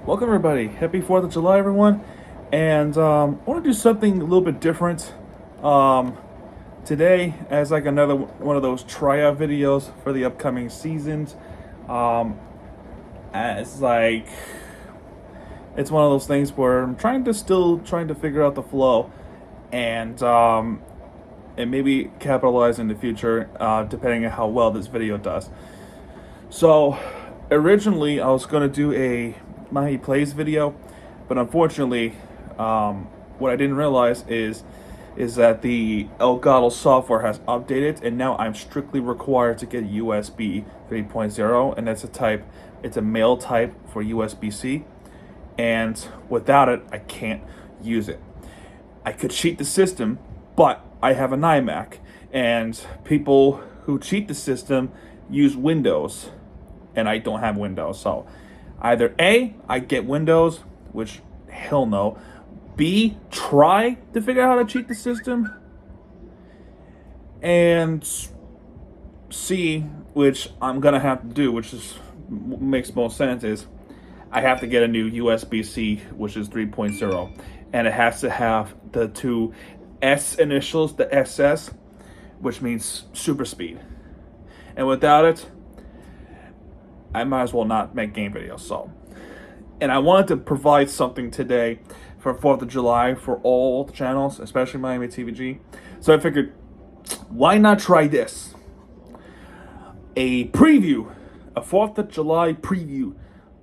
Welcome everybody. Happy 4th of July, everyone. And I want to do something a little bit different today as like another one of those tryout videos for the upcoming seasons. As like it's one of those things where I'm trying to figure out the flow and maybe capitalize in the future depending on how well this video does. So originally I was going to do a Miami Plays video, but unfortunately what I didn't realize is that the Elgato software has updated, and now I'm strictly required to get USB 3.0, and it's a male type for USB-C, and without it I can't use it. I could cheat the system, but I have an iMac, and people who cheat the system use Windows, and I don't have Windows. So either A, I get Windows, which hell no. B, try to figure out how to cheat the system. And C, which I'm gonna have to do, which makes most sense, is I have to get a new USB-C, which is 3.0, and it has to have the two S initials, the SS, which means super speed. And without it, I might as well not make game videos. So, and I wanted to provide something today for 4th of July for all the channels, especially Miami TVG. So I figured, why not try this? A 4th of July preview.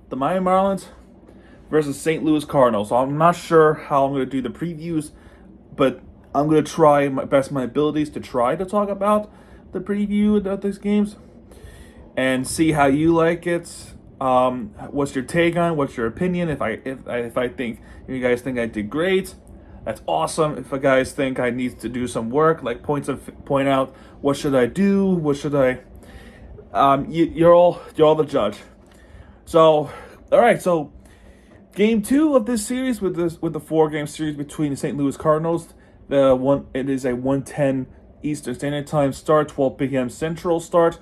The Miami Marlins versus St. Louis Cardinals. So I'm not sure how I'm going to do the previews, but I'm going to try my best of my abilities to try to talk about the preview of these games and see how you like it. What's your take on? What's your opinion? If you guys think I did great, that's awesome. If you guys think I need to do some work, like point out what should I do, what should I, you're all the judge. So all right, so game 2 of this series with the 4-game series between the St. Louis Cardinals. It is a 1:10 Eastern Standard Time start, 12 p.m. Central start.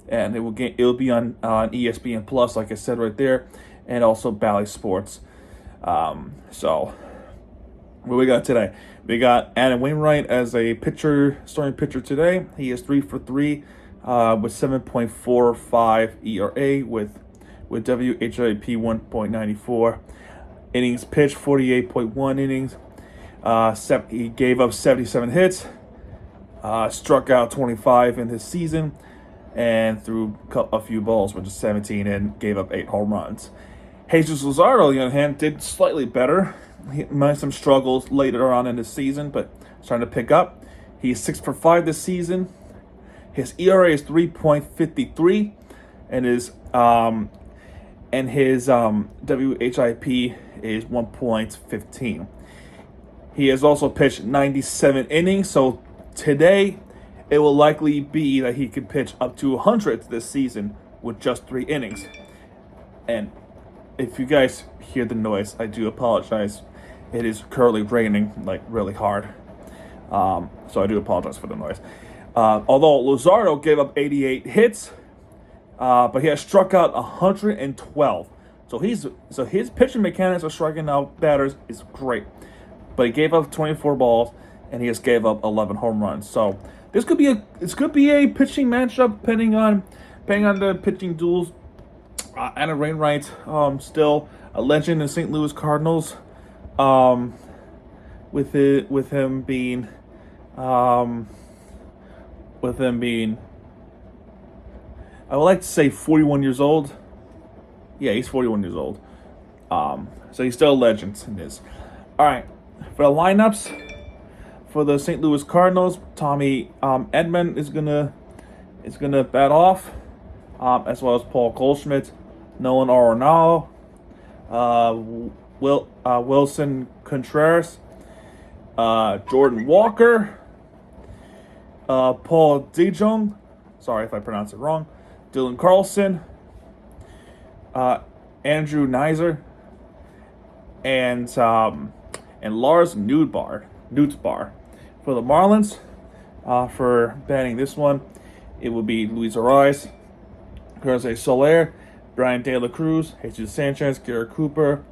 And it'll be on ESPN Plus, like I said right there, and also Bally Sports. So what we got today? We got Adam Wainwright as a starting pitcher today. He is 3 for 3 with 7.45 ERA with WHIP 1.94 innings pitched, 48.1 innings. He gave up 77 hits, struck out 25 in his season, and threw a few balls, which is 17, and gave up 8 home runs. Jesus Luzardo, on the other hand, did slightly better. He had some struggles later on in the season, but starting to pick up. He's 6 for 5 this season. His ERA is 3.53, and his WHIP is 1.15. He has also pitched 97 innings, so today it will likely be that he could pitch up to 100 this season with just 3 innings. And if you guys hear the noise, I do apologize. It is currently raining like really hard. So I do apologize for the noise. Although Luzardo gave up 88 hits, but he has struck out 112. So his pitching mechanics of striking out batters is great. But he gave up 24 balls, and he just gave up 11 home runs. So this could be a pitching matchup depending on the pitching duels. Adam Wainwright, still a legend in St. Louis Cardinals. With him being, I would like to say 41 years old. Yeah, he's 41 years old. So he's still a legend in this. All right, for the lineups. For the St. Louis Cardinals, Tommy Edman is gonna bat off, as well as Paul Goldschmidt, Nolan Arenado, Wilson Contreras, Jordan Walker, Paul DeJong, sorry if I pronounce it wrong, Dylan Carlson, Andrew Nizer, and Lars Nutzbar. For the Marlins, for batting this one, it will be Luis Arraez, Jose Soler, Brian De La Cruz, Jesus Sanchez, Garrett Cooper,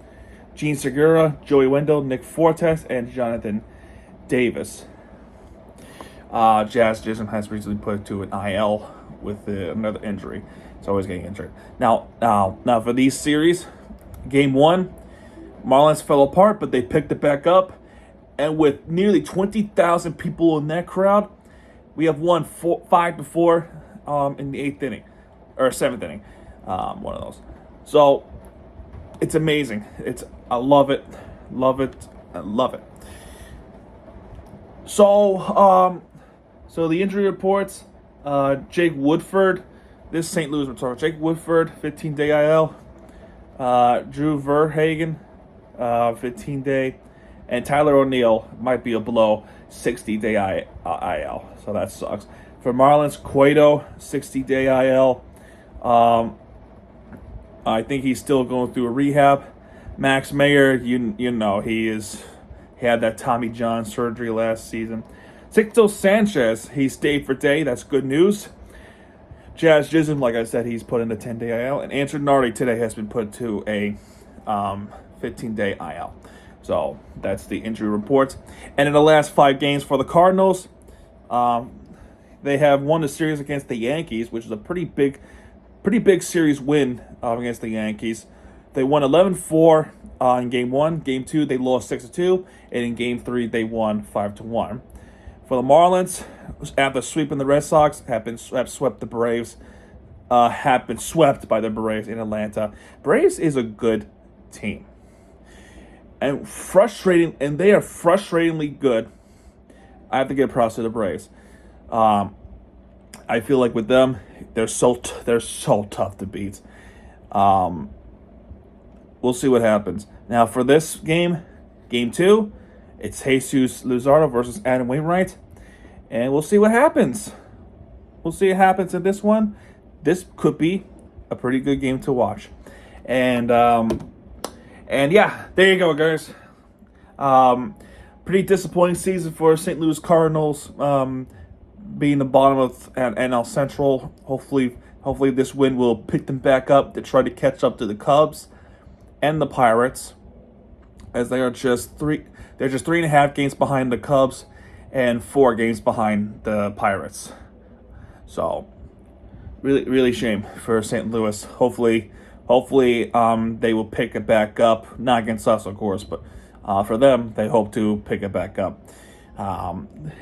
Gene Segura, Joey Wendell, Nick Fortes, and Jonathan Davis. Jazz Chisholm has recently put to an IL with another injury. He's always getting injured. Now for these series, Game 1, Marlins fell apart, but they picked it back up. And with nearly 20,000 people in that crowd, we have won 5-4 in the 8th inning. Or 7th inning. One of those. So, it's amazing. I love it. Love it. I love it. So the injury reports, Jake Woodford, this is St. Louis we're talking. Jake Woodford, 15-day IL. Drew Verhagen, 15-day. And Tyler O'Neill might be a below 60-day IL. So that sucks. For Marlins, Cueto, 60-day IL. I think he's still going through a rehab. Max Meyer, you know, he had that Tommy John surgery last season. Sixto Sanchez, he stayed for day. That's good news. Jazz Chisholm, like I said, he's put in a 10-day IL. And Andrew Nardi today has been put to a 15-day IL. So that's the injury reports. And in the last 5 games for the Cardinals, they have won the series against the Yankees, which is a pretty big series win against the Yankees. They won 11-4 in Game 1. Game 2, they lost 6-2. And in Game 3, they won 5-1. For the Marlins, after sweeping the Red Sox, have swept the Braves. Have been swept by the Braves in Atlanta. Braves is a good team. And they are frustratingly good. I have to give props to the Braves. I feel like with them, they're so tough to beat. We'll see what happens. Now for this game, Game 2, it's Jesus Luzardo versus Adam Wainwright, and we'll see what happens. We'll see what happens in this one. This could be a pretty good game to watch, and yeah, there you go, guys. Pretty disappointing season for St. Louis Cardinals. Being the bottom of NL Central. Hopefully this win will pick them back up to try to catch up to the Cubs and the Pirates, as they are just 3.5 games behind the Cubs and 4 games behind the Pirates. So really shame for St. Louis. Hopefully they will pick it back up, not against us, of course, but for them, they hope to pick it back up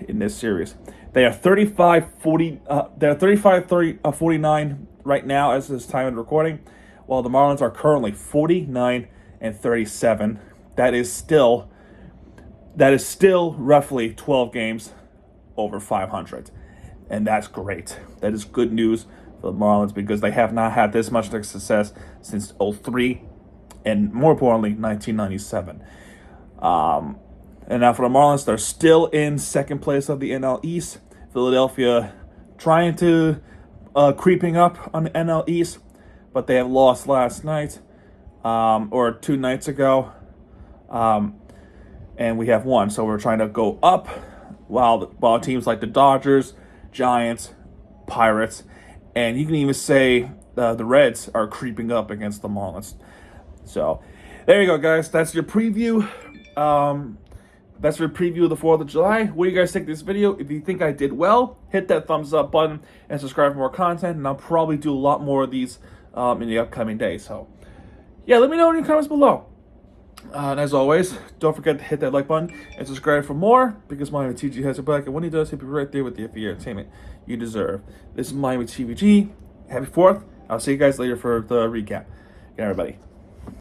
in this series. They are 35-49 right now as this time of recording, while the Marlins are currently 49-37. That is still roughly 12 games over 500, and that's great. That is good news for the Marlins, because they have not had this much success since 2003, and more importantly, 1997. And now for the Marlins, they're still in second place of the NL East. Philadelphia trying to creeping up on the NL East, but they have lost last night, or 2 nights ago, and we have won. So we're trying to go up, while teams like the Dodgers, Giants, Pirates, and you can even say the Reds are creeping up against the Marlins. So there you go, guys. That's your preview. That's your preview of the 4th of July. What do you guys think of this video? If you think I did well, hit that thumbs up button and subscribe for more content. And I'll probably do a lot more of these in the upcoming days. So, yeah, let me know in the comments below. And as always, don't forget to hit that like button and subscribe for more, because Miami TG has your back. And when he does, he'll be right there with the entertainment you deserve. This is Miami TVG. Happy 4th. I'll see you guys later for the recap. Good, everybody.